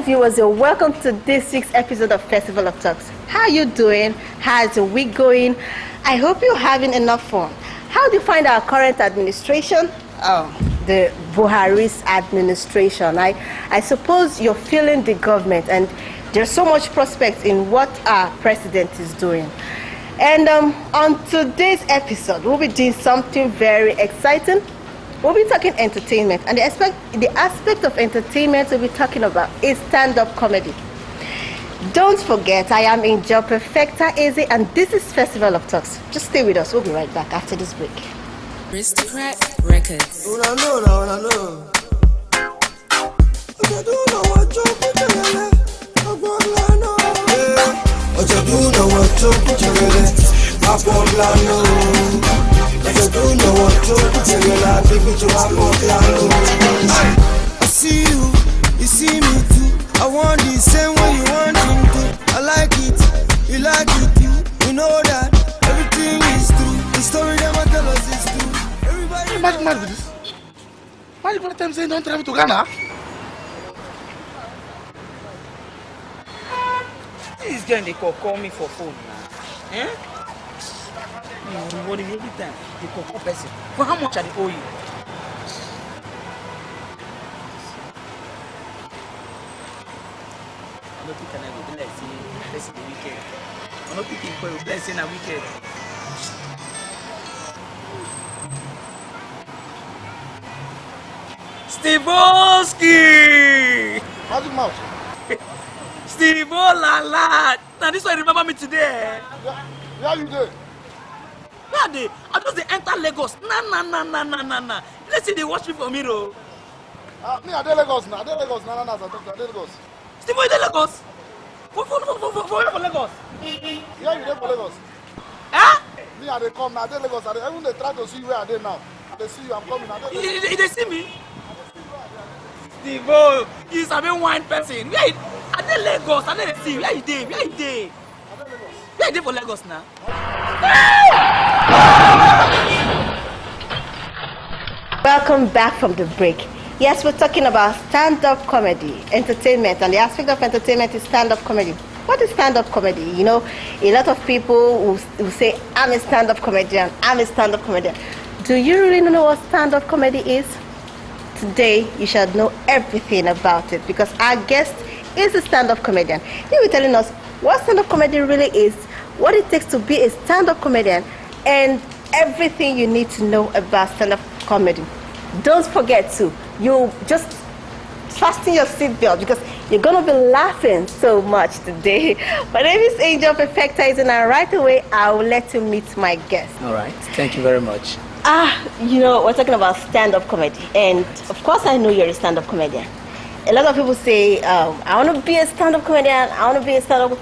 Viewers, you're welcome to this week's episode of Festival of Talks. How are you doing? How's your week going? I hope you're having enough fun. How do you find our current administration? The Buhari's administration. I suppose you're feeling the government, and there's so much prospect in what our president is doing. And on today's episode, we'll be doing something very exciting. We'll be talking entertainment, and the aspect of entertainment we'll be talking about is stand-up comedy. Don't forget, I am in Perfecta, and this is Festival of Talks. Just stay with us. We'll be right back after this break. Aristocrat Records. I see you, you see me too. I want the same way you want him to. I like it, you like it too. You know that everything is true. The story that my tell us is true. Everybody. Mad with this. Why you tell them saying don't travel to Ghana? This guy they call me for phone now. Eh? You reward me every time. They call person. For how much are they owe you? I don't think I will be like say blessing the weekend. I don't think people will blessing a weekend. Stivoski! How's your mouth? Steve, oh la la! Now this one remember me today. Yeah, you did. Yeah, they. I just they enter Lagos. Nah. Let's see they watch me for me though. Me I dey Lagos now. I dey Lagos. Nah. I dey Lagos. Steve, you dey Lagos? For Lagos? Yeah, you dey for Lagos. Huh? Me I dey come now. I dey Lagos. I even dey try to see where I dey now. I dey see you. I'm coming. I dey Lagos. You dey see me? Steve, oh, you is a very wine person. Where you? I dey Lagos. I dey see. Where you dey? Where you dey? Where you dey for Lagos now? Welcome back from the break. Yes, we're talking about stand-up comedy, entertainment, and the aspect of entertainment is stand-up comedy. What is stand-up comedy? You know, a lot of people will say, I'm a stand-up comedian, I'm a stand-up comedian. Do you really know what stand-up comedy is? Today, you should know everything about it because our guest is a stand-up comedian. He'll be telling us what stand-up comedy really is, what it takes to be a stand-up comedian, and everything you need to know about stand-up comedy. Don't forget to, you just fasten your seatbelt because you're going to be laughing so much today. My name is Angel Perfecta, and right away I will let you meet my guest. All right, thank you very much. You know, we're talking about stand-up comedy, and of course I know you're a stand-up comedian. A lot of people say, I want to be a stand-up comedian, I want to be a stand-up.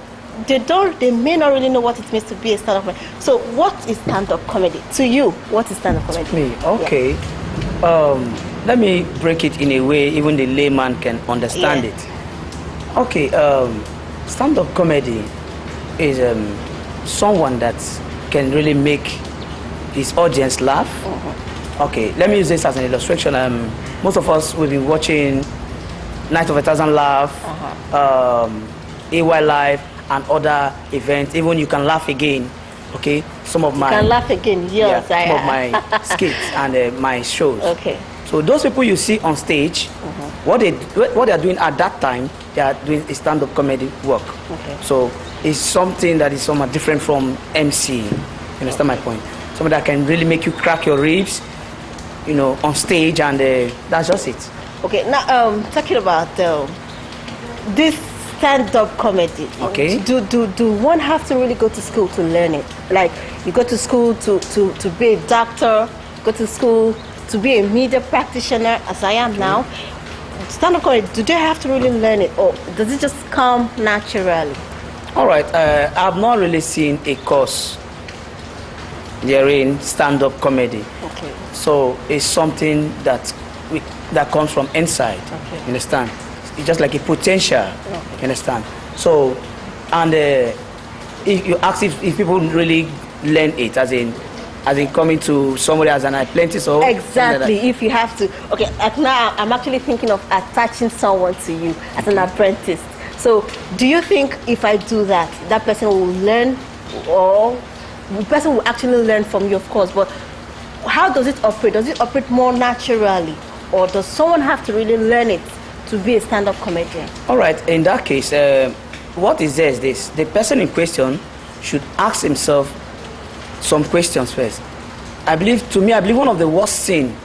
They may not really know what it means to be a stand-up comedian. So what is stand-up comedy? To you, what is stand-up comedy? To me, okay. Yeah. Let me break it in a way even the layman can understand it. Okay, stand-up comedy is someone that can really make his audience laugh. Okay, let me use this as an illustration. Most of us will be watching Night of a Thousand Laugh, AY Live, and other events. Even You Can Laugh Again. Okay, some of my You Can Laugh Again. Yes, some of my skits and my shows. Okay. So those people you see on stage, what they are doing at that time, they are doing a stand-up comedy work. Okay. So it's something that is somewhat different from MC. You understand my point? Something that can really make you crack your ribs, you know, on stage, and that's just it. Okay, now talking about this stand-up comedy. Okay. Do one have to really go to school to learn it? Like you go to school to be a doctor, go to school to be a media practitioner, as I am now. Stand-up comedy, do they have to really learn it, or does it just come naturally? All right, I've not really seen a course therein stand-up comedy. Okay. So it's something that comes from inside. Okay. You understand? It's just like a potential. Okay. You understand? So, and if you ask if people really learn it, as in coming to somebody as an apprentice or exactly. Like if you have to, okay. Like now, I'm actually thinking of attaching someone to you as an apprentice. So, do you think if I do that, that person will learn, or the person will actually learn from you, of course? But how does it operate? Does it operate more naturally, or does someone have to really learn it to be a stand-up comedian? All right. In that case, what is there is this: the person in question should ask himself some questions first. I believe one of the worst sin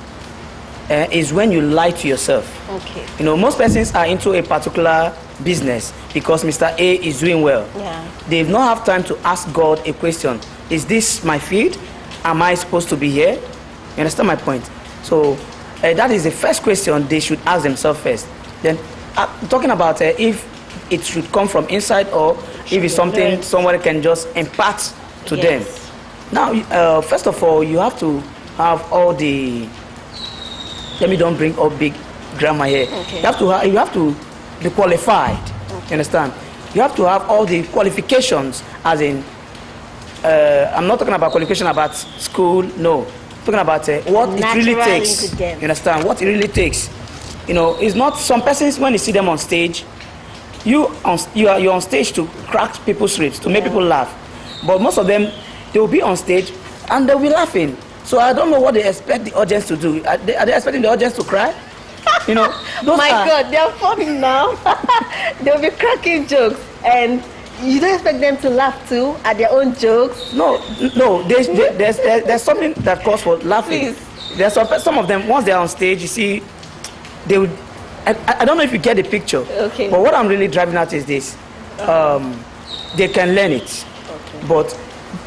is when you lie to yourself. Okay. You know, most persons are into a particular business because Mr. A is doing well. Yeah. They've not have time to ask God a question. Is this my field? Am I supposed to be here? You understand my point? So that is the first question they should ask themselves first. Then talking about if it should come from inside or if it's something somebody can just impart to them. Now, first of all, you have to have all the. Let me don't bring up big grammar here. Okay. You have to be qualified. Okay. You understand? You have to have all the qualifications, as in. I'm not talking about qualification about school. No, I'm talking about what it really takes. You understand? What it really takes. You know, it's not some persons when you see them on stage. You're on stage to crack people's ribs, to make people laugh, but most of them. They will be on stage and they'll be laughing. So I don't know what they expect the audience to do. Are they expecting the audience to cry? You know, God, they're funny now. They'll be cracking jokes, and you don't expect them to laugh too at their own jokes. No. There's something that calls for laughing. Please. There's some of them once they're on stage, you see, they would. I don't know if you get the picture. Okay. But what I'm really driving at is this: they can learn it, but.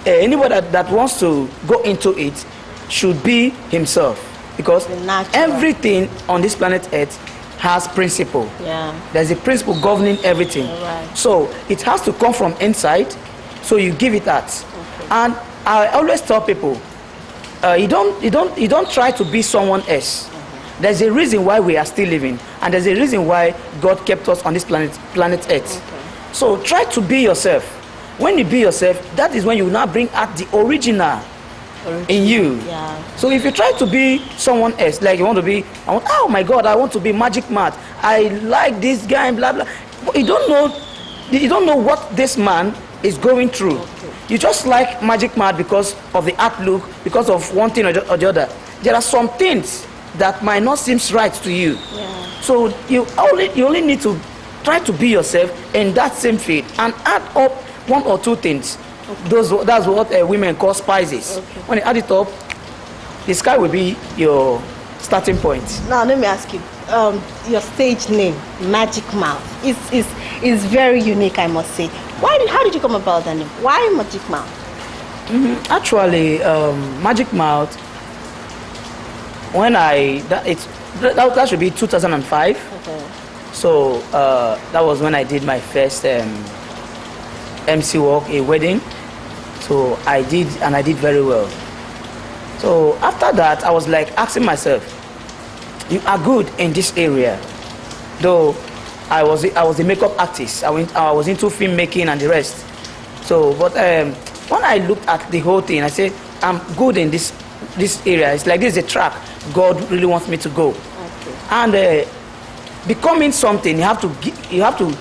Anybody that wants to go into it should be himself, because everything on this planet Earth has principle. Yeah. There's a principle governing everything. Right. So it has to come from inside. So you give it that. Okay. And I always tell people, you don't try to be someone else. Mm-hmm. There's a reason why we are still living, and there's a reason why God kept us on this planet Earth. Okay. So try to be yourself. When you be yourself, that is when you now bring out the original in you. Yeah. So if you try to be someone else, like you want to be, oh my God, I want to be Magic Matt. I like this guy and blah blah. But you don't know what this man is going through. Okay. You just like Magic Matt because of the outlook, because of one thing or the other. There are some things that might not seem right to you. Yeah. So you only need to try to be yourself in that same field and add up one or two things. Okay. That's what women call spices. Okay. When you add it up, the sky will be your starting point. Now let me ask you, your stage name, Magic Mouth, is very unique, I must say. How did you come about that name? Why Magic Mouth? Mm-hmm. Actually, Magic Mouth. When that should be 2005. Okay. So that was when I did my first. MC work, a wedding. So I did very well. So after that, I was like asking myself, you are good in this area. Though I was a makeup artist. I was into film making and the rest. So but when I looked at the whole thing, I said, I'm good in this area. It's like this is a track God really wants me to go. Okay. And becoming something, you have to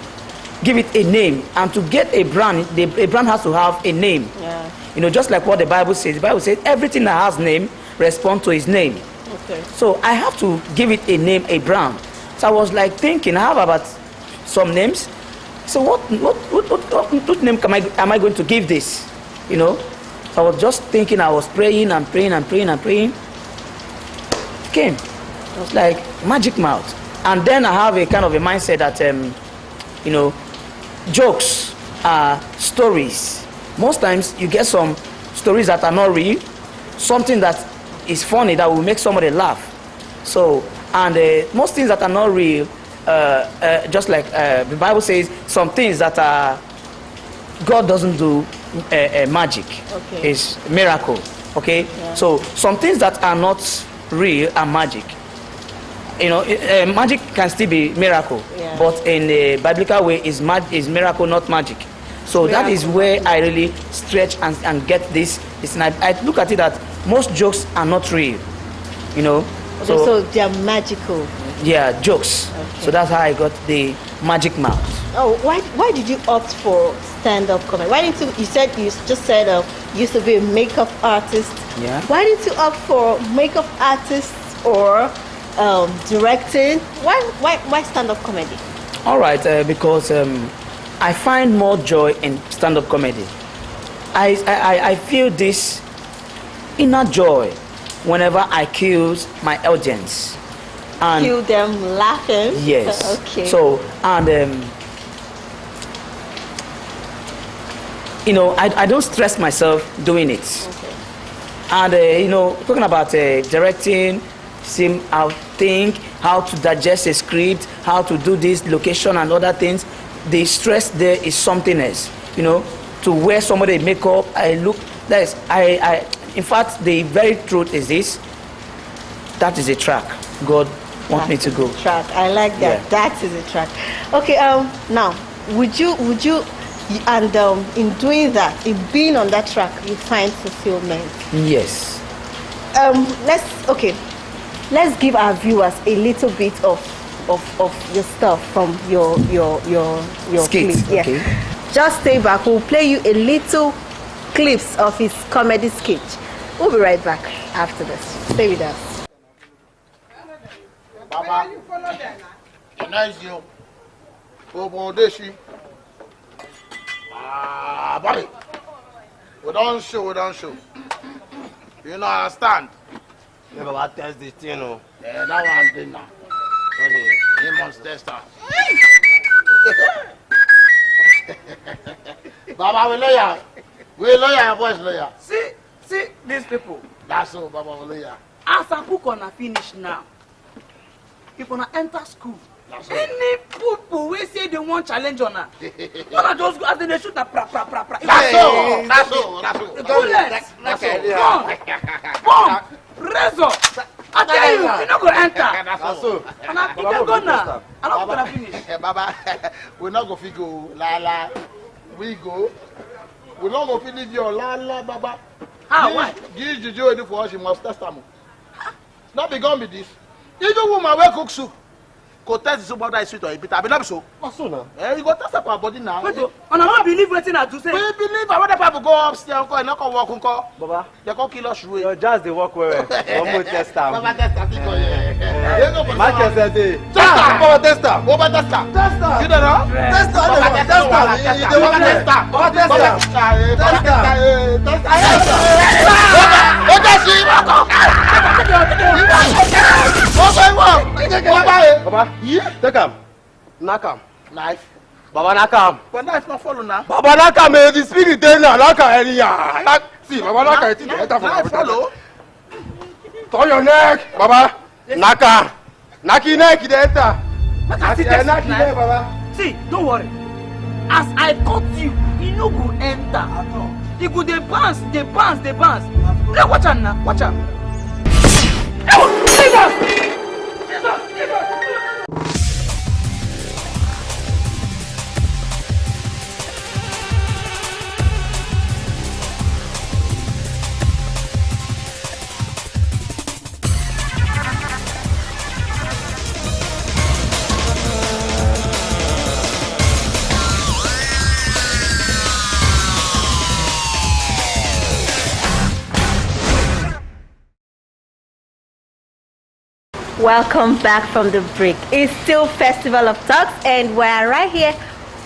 give it a name, and to get a brand, a brand has to have a name. Yeah. You know, just like what the Bible says. The Bible says everything that has name responds to his name. Okay. So I have to give it a name, a brand. So I was like thinking, I have about some names. So what name am I going to give this? You know? So I was just thinking, I was praying and praying and praying and praying. It came. It was like magic mouth. And then I have a kind of a mindset that, you know, jokes are stories. Most times you get some stories that are not real, something that is funny that will make somebody laugh. So, and most things that are not real, just like the Bible says, some things that are, God doesn't do magic. Okay. It's miracle. Okay? Yeah. So, some things that are not real are magic. You know, magic can still be miracle, Yeah. but in a biblical way, is miracle, not magic. So that is where I really stretch and get this. And I look at it that most jokes are not real, you know. Okay, so they are magical. Yeah, jokes. Okay. So that's how I got the magic mouth. Oh, why did you opt for stand-up comedy? Why didn't you just said you used to be a makeup artist. Yeah. Why didn't you opt for makeup artists or directing? Why stand-up comedy? All right, because I find more joy in stand-up comedy. I feel this inner joy whenever I kill my audience. And Kill them laughing? yes. Okay. So, and you know, I don't stress myself doing it. Okay. And you know, talking about directing, seeing how think, how to digest a script, how to do this location and other things, the stress there is something else. You know, to wear somebody makeup, in fact, the very truth is this. That is a track God wants me to go. Track. I like that. Yeah. That is a track. Okay. Now, would you and in doing that, in being on that track, you find fulfillment? Yes. Let's give our viewers a little bit of your stuff from your Skit, clip. Yeah. okay. Just stay back. We'll play you a little clips of his comedy sketch. We'll be right back after this. Stay with us. Baba, nice you. Obodeshi. Bobby. We don't show. You know, understand? Yeah, but I test this thing, no. Yeah, that one did now. Okay. He must test her. Baba, we lawyer, voice lawyer. See these people. That's all, Baba, we lawyer. As I cook on a finish now, if you enter school, That's all. any people we say they want challenge on her. One of those guys they shoot a pra. That's all. Bullets, bomb, razor. I tell you, you not go enter. That's all. And I can go now. I'm not gonna finish. Baba, we're not going to go, la. We go. We're not going to leave you, la, Baba. How? Why? Give Juju for us, you must test them. Not be gone with this. Even woman will cook soup. Go test the soup whether it's sweet or bitter. I be not so. What's so now? You go test up our body now. Wait, and I don't believe what I do say. We believe our people go upstairs and not go walk. Baba, They go kill us. you're just the walk where one more test time. Baba, test them. Yeah. Michael said, Test Baba, test time. Baba, test them. Test You don't know? Test time. Baba, test them. Baba, test time. Baba, test them. Baba, test Baba, take him. Knock him. Knife. Baba, knock him. But knife not follow now. Baba, knock him. The spirit there now. Knock him. See, Baba, knock him. Knife follow. Turn your neck, Baba. Knock him. Knock your neck, you enter. Knock your neck, Baba. See, don't worry. As I cut you, you no go enter. You go the bounce. Hey, watch out now, watch out. Hey, Jesus! Welcome back from the break. It's still Festival of Talks, and we're right here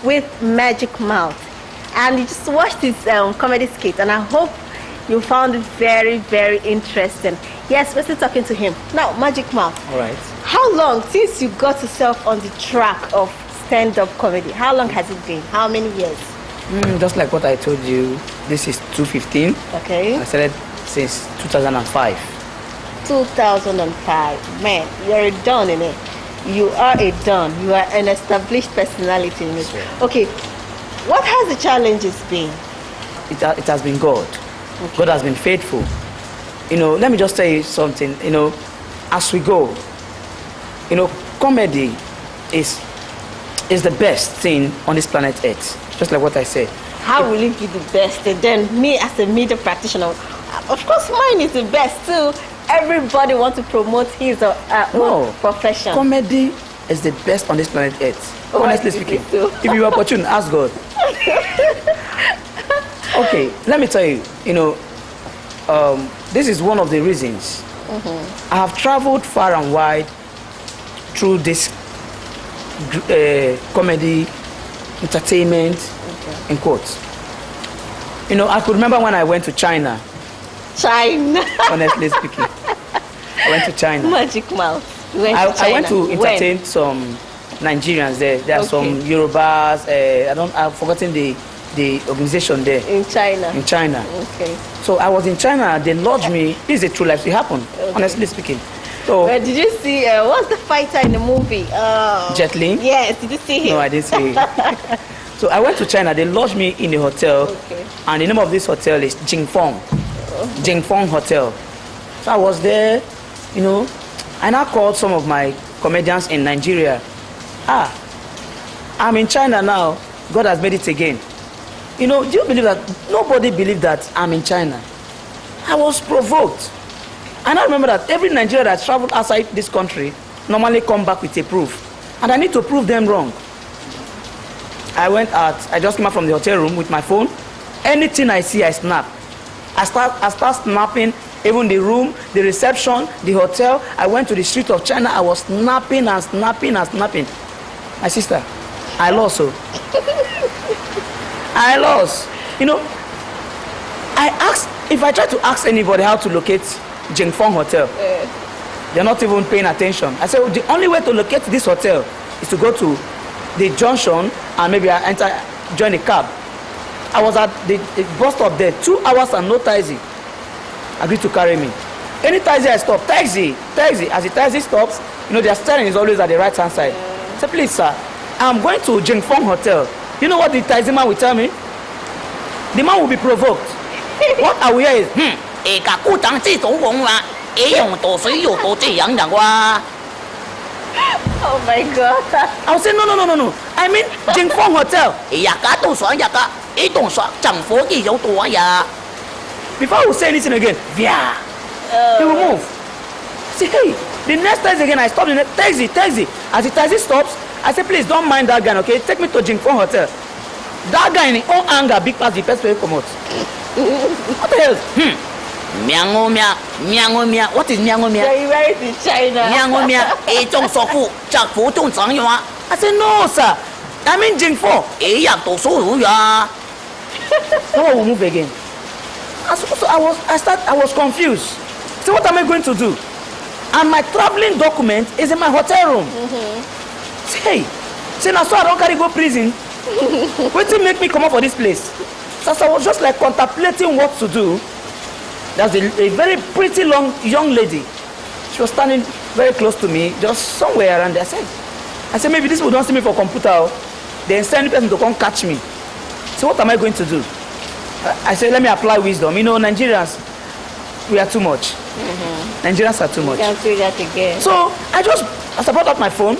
with Magic Mouth. And you just watched this comedy skit, and I hope you found it very, very interesting. Yes, we're still talking to him. Now, Magic Mouth. All right. How long since you got yourself on the track of stand-up comedy? How long has it been? How many years? Just like what I told you, this is 2015. Okay. I started since 2005. 2005. Man, you're a don in it. You are a don. You are an established personality in it. Sure. Okay. What has the challenges been? It has been God. Okay. God has been faithful. You know, let me just tell you something. You know, as we go, you know, comedy is the best thing on this planet Earth. Just like what I said. How will it be the best? And then me as a media practitioner, of course mine is the best too. Everybody wants to promote his or her own profession. Comedy is the best on this planet Earth. Oh, Honestly I think speaking. so. If you are opportune, ask God. Okay, let me tell you, you know, this is one of the reasons. I have traveled far and wide through this comedy, entertainment, in quotes. You know, I could remember when I went to China. Honestly speaking. I went to China. Magic Mouth. I went to entertain some Nigerians there. There are some Yorubas. I've forgotten the organization there. In China. In China. Okay. So I was in China. They lodged me. This is a true life. It happened. Okay. Honestly speaking. So. Did you see? What's the fighter in the movie? Jet Li? Yes. Did you see him? No, I didn't see him. So I went to China. They lodged me in a hotel. Okay. And the name of this hotel is Jingfeng. Jingfeng Hotel. So I was there, you know, and I called some of my comedians in Nigeria. I'm in China now. God has made it again. You know, do you believe that? Nobody believed that I'm in China. I was provoked. And I remember that every Nigerian that traveled outside this country normally come back with a proof. And I need to prove them wrong. I went out. I just came out from the hotel room with my phone. Anything I see, I snap. I start snapping, even the room, the reception, the hotel. I went to the street of China. I was snapping and snapping and snapping. My sister, I lost. So I lost. You know, I asked, if I try to ask anybody how to locate Jingfeng Hotel, they're not even paying attention. I said, well, the only way to locate this hotel is to go to the junction and maybe join a cab. I was at the bus stop there, 2 hours and no taxi agreed to carry me. Any taxi I stop, taxi. As the taxi stops, you know, their steering is always at the right hand side. I said, please sir, I'm going to Jingfeng Hotel. You know what the taxi man will tell me? The man will be provoked. What I will hear is, Oh my God. I will say, no. I mean, Jingfeng Hotel. Before I will say anything again, he will move. See, hey, the next taxi again, I stop the next taxi. As the taxi stops, I say, please don't mind that guy, okay? Take me to Jingfeng Hotel. That guy in his own anger, big pass the first way come out. What the hell? What is miangomia? They wear it in China. I said, no, sir. I mean Jingfeng. No one will move again. So I was confused. So what am I going to do? And my traveling document is in my hotel room. Say now so I don't carry go prison. Wait till make me come up for this place. So I was just like contemplating what to do. There's a very pretty young lady. She was standing very close to me, just somewhere around there. I said, maybe this will don't see me for computer. Then send person to come catch me. So what am I going to do? I said, let me apply wisdom. You know, Nigerians, we are too much. Nigerians are too much. You can say that again. So as I brought out my phone,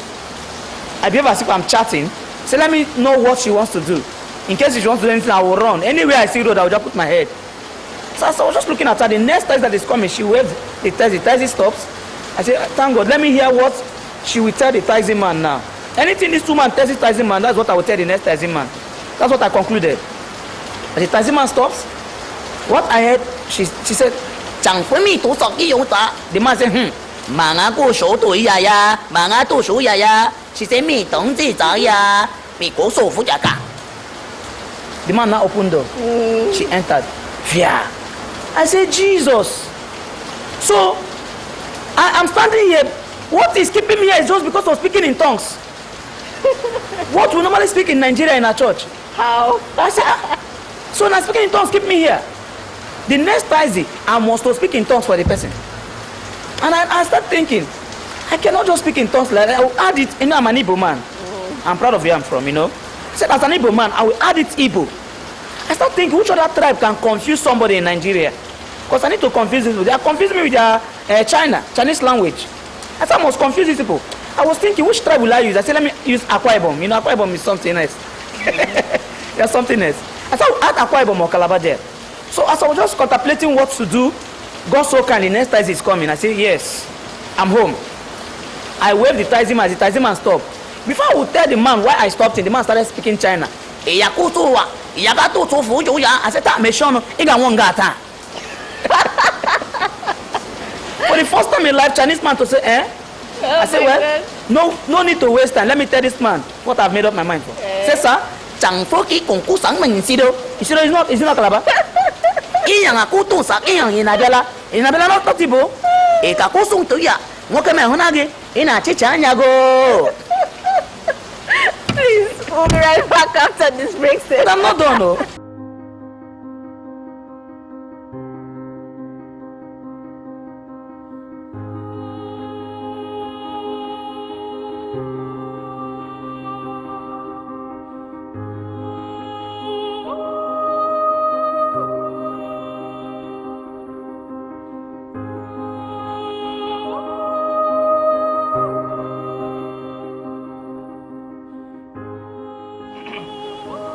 I behave as if I'm chatting. So let me know what she wants to do. In case she wants to do anything, I will run. Anywhere I see road, I will just put my head. So I was just looking at her. The next taxi that is coming, she waves the taxi. The taxi stops. I said, thank God, let me hear what she will tell the taxi man now. Anything this woman tells the taxi man, that's what I will tell the next taxi man. That's what I concluded. As the taxi man stops, what I heard, she said, the man said, Mga kuso to yaya, mga tuso yaya, si se mi tong zi za ya, mi ko so fu ya ka. The man now opened door. She entered. Fear. I said, Jesus. So, I'm standing here. What is keeping me here is just because of speaking in tongues. What we normally speak in Nigeria in our church. How? I said, so now speaking in tongues keep me here. The next Thursday, I must to speak in tongues for the person. And I start thinking, I cannot just speak in tongues like that. I will add it. You know, I'm an Igbo man. I'm proud of where I'm from, you know. I said, as an Igbo man, I will add it Igbo. I start thinking, which other tribe can confuse somebody in Nigeria? Because I need to confuse these people. They are confusing me with their Chinese language. I said, I must confuse these people. I was thinking, which tribe will I use? I said, let me use Akwa Ibom. You know, Akwa Ibom is something else. There's something else. I said, I will add Akwa Ibom or Calabar there. So as I was just contemplating what to do, God so kindly, next Thursday is coming. I said, yes, I'm home. I waved the Tizim as the Tizim stopped. Before I would tell the man why I stopped him, the man started speaking China. I said, for the first time in life, Chinese man to say, eh? I said, well, no need to waste time. Let me tell this man what I've made up my mind for. Say, sir, Isido is not Calabar. Iyang aku tu sak iyang inabela not tatibo. Eka kusung tu ya. Ngoke me honage ina chicha nyago. Please, we'll be right back after this break. But I'm not done, no.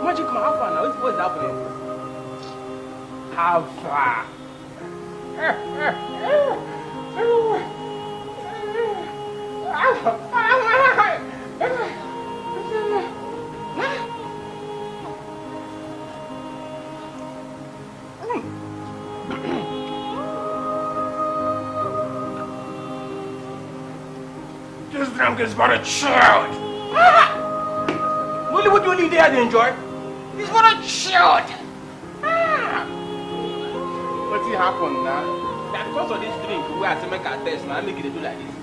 Magic man, how far now? What is happening? How far? This drink is very chilled. Really, what do you need there to enjoy? It's very chilled. What's happened now? That because of this drink, we have to make a test now. Make it do like this.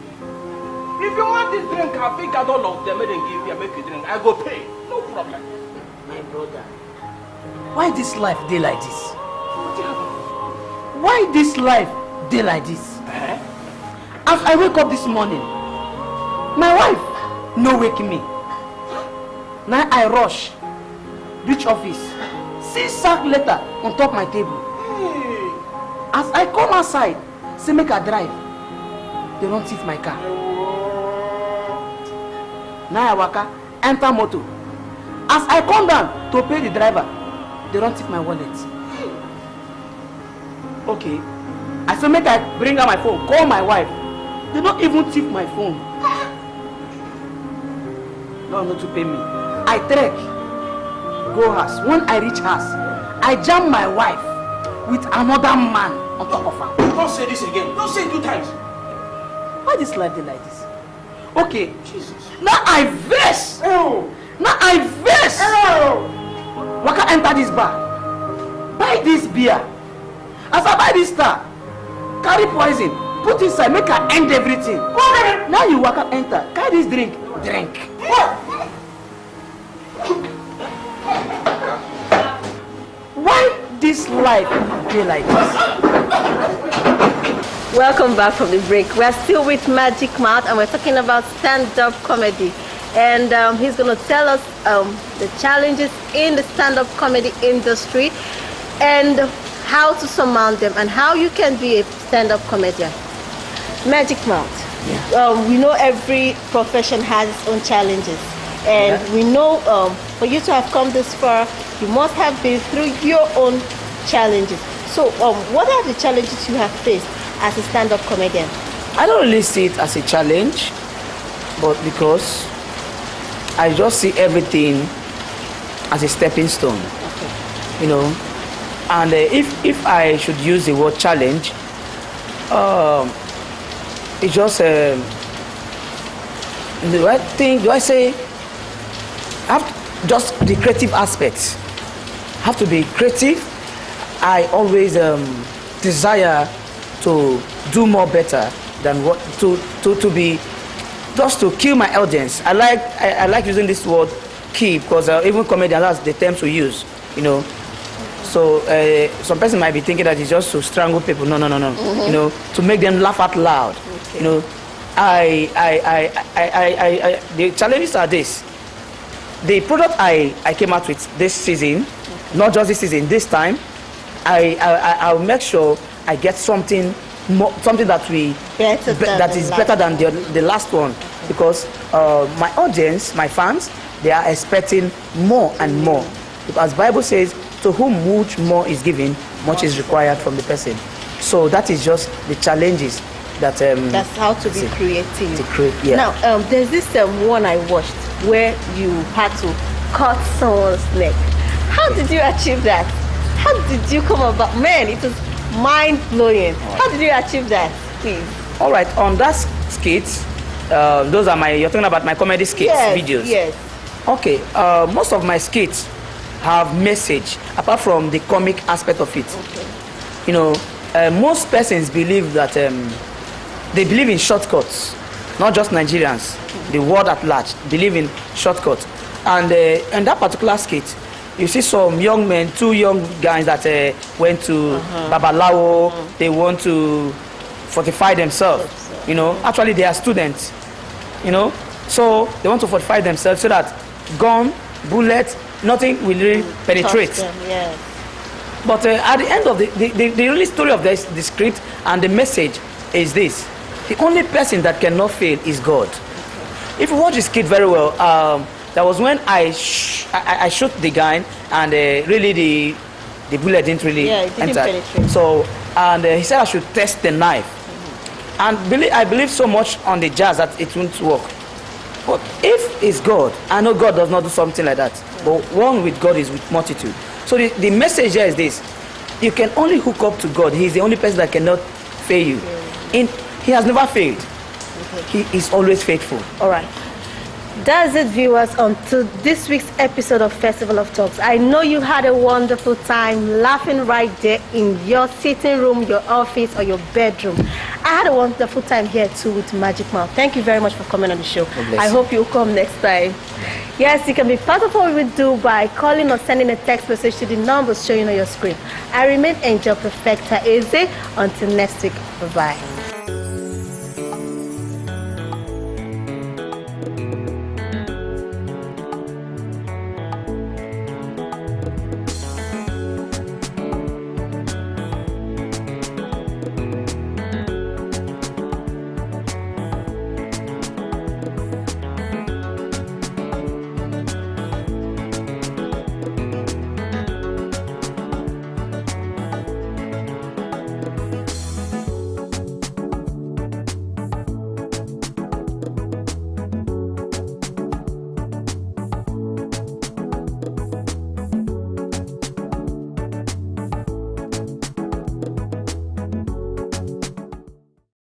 If you want this drink, I think I don't love them. Make give you make you drink. I go pay. No problem. My brother, why this life day like this? What happened? Why this life day like this? As I wake up this morning, my wife no wake me. Now I rush, reach office, see sack letter on top my table. Hey. As I come outside, say make a drive, they don't thief my car. Now I waka, enter motor. As I come down to pay the driver, they don't thief my wallet. Okay, I say make I bring out my phone, call my wife. They don't even thief my phone. No, not to pay me. I trek, go house. When I reach house, I jam my wife with another man on top of her. Don't say this again. Don't say it 2 times. Why this life dey like this? Okay, Jesus. now I vex. Oh. Now I vex. Oh. Waka enter this bar, buy this beer. As I buy this star, carry poison, put inside, make her end everything. Now you waka enter, carry this drink, drink. Why this life dey like this? Welcome back from the break. We're still with Magic Mouth and we're talking about stand-up comedy. And he's going to tell us the challenges in the stand-up comedy industry and how to surmount them and how you can be a stand-up comedian. Magic Mouth. Yeah. We know every profession has its own challenges. And we know for you to have come this far, you must have been through your own challenges. So what are the challenges you have faced as a stand-up comedian? I don't really see it as a challenge, but because I just see everything as a stepping stone. Okay. You know, and if I should use the word challenge, it's just the right thing. Do I say? Just the creative aspects. Have to be creative. I always desire to do more better than what to be, just to kill my audience. I like using this word "kill" because even comedians, that's the terms we use, you know. So some person might be thinking that it's just to strangle people. No. You know, to make them laugh out loud. Okay. You know, the challenges are this. The product I came out with this season, not just this season, this time, I'll make sure I get something more, something that is better than the last one, because my audience, my fans, they are expecting more and more. Because Bible says, to whom much more is given, much is required from the person. So that is just the challenges that that's how to be creative. To create, yeah. Now there's this one I watched where you had to cut someone's neck. How did you achieve that? How did you come about? Man, it was mind-blowing. How did you achieve that, please? All right, on that skit, those are you're talking about my comedy skits, videos? Yes. Okay, most of my skits have message, apart from the comic aspect of it. Okay. You know, most persons believe that, they believe in shortcuts, not just Nigerians, the world at large believe in shortcuts. And in that particular skit, you see some young men, 2 young guys that went to Babalawo, they want to fortify themselves. You know, actually they are students, you know, so they want to fortify themselves so that gun, bullet, nothing will really penetrate. Yes. But at the end of the real story of the script and the message is this: the only person that cannot fail is God. If you watch the skit very well, that was when I shot the guy, and really the bullet didn't really enter. Penetrate. So, and he said I should test the knife. And I believe so much on the jazz that it won't work. But if it's God, I know God does not do something like that. But one with God is with multitude. So the message here is this: you can only hook up to God. He is the only person that cannot fail you. He has never failed. He is always faithful. All right. That's it, viewers, on to this week's episode of Festival of Talks. I know you had a wonderful time laughing right there in your sitting room, your office, or your bedroom. I had a wonderful time here too with Magic Mouth. Thank you very much for coming on the show. I hope you'll come next time. Yes, you can be part of what we do by calling or sending a text message to the numbers showing on your screen. I remain Angel Perfecta Eze. Until next week, bye-bye.